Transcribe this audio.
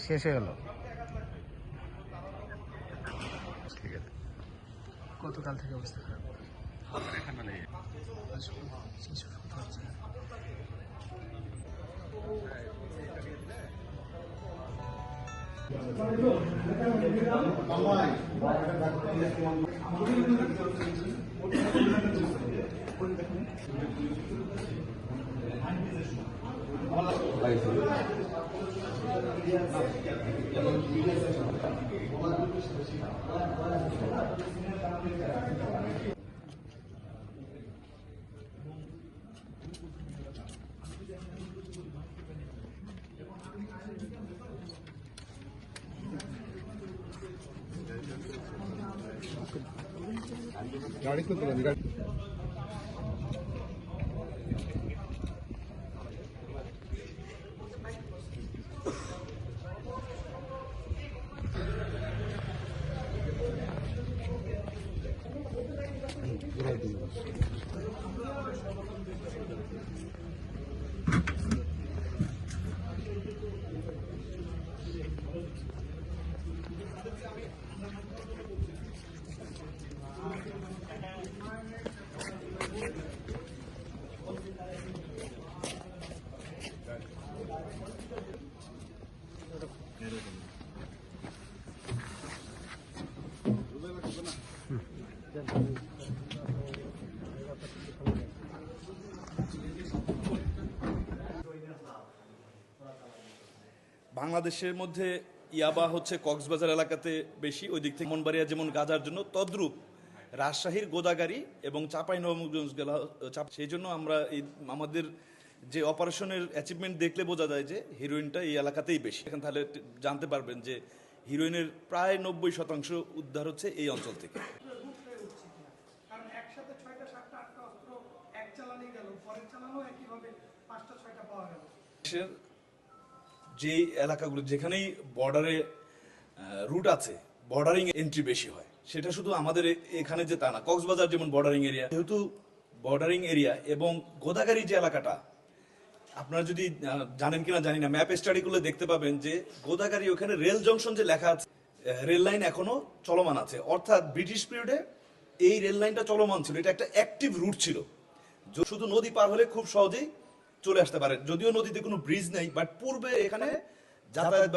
শেষ হয়ে গেল। ঠিক আছে। গতকাল থেকে অবস্থা খারাপ। गाड़ी को तुरंत गाड़ी বাংলাদেশের মধ্যে ইয়াবা হচ্ছে কক্সবাজার এলাকাতে বেশি, ওই দিক থেকে মনবাড়িয়া যেমন গাজার জন্য, তদ্রূপ রাজশাহীর গোদাগাড়ি এবং চাঁপাইনবাবগঞ্জ জেলা সেই জন্য আমরা এই আমাদের যে অপারেশনের অ্যাচিভমেন্ট দেখলে বোঝা যায় যে হিরোইনটা এই এলাকাতেই বেশি। এখন তাহলে জানতে পারবেন যে হিরোইনের প্রায় 90% উদ্ধার হচ্ছে এই অঞ্চল থেকে। যে এলাকাগুলো যেখানেই বর্ডারে রুট আছে, বর্ডারিং এন্ট্রি বেশি হয়, সেটা শুধু আমাদের এখানে যে তা না, কক্সবাজার যেমন বর্ডারিং এরিয়া, যেহেতু বর্ডারিং এরিয়া এবং গোদাগাড়ি যে এলাকাটা, আপনারা যদি জানেন কিনা জানি না, ম্যাপ স্টাডি করলে দেখতে পাবেন যে গোদাগাড়ি ওখানে রেল জংশন যে লেখা আছে, রেল লাইন এখনো চলমান আছে, অর্থাৎ ব্রিটিশ পিরিয়ডে এই রেল লাইনটা চলমান ছিল, এটা একটা অ্যাক্টিভ রুট ছিল। শুধু নদী পার হলে খুব সহজেই চলে আসতে পারে, যদিও নদীতে কোনো ব্রিজ নেই, বাট পূর্বে এখানে যাতায়াত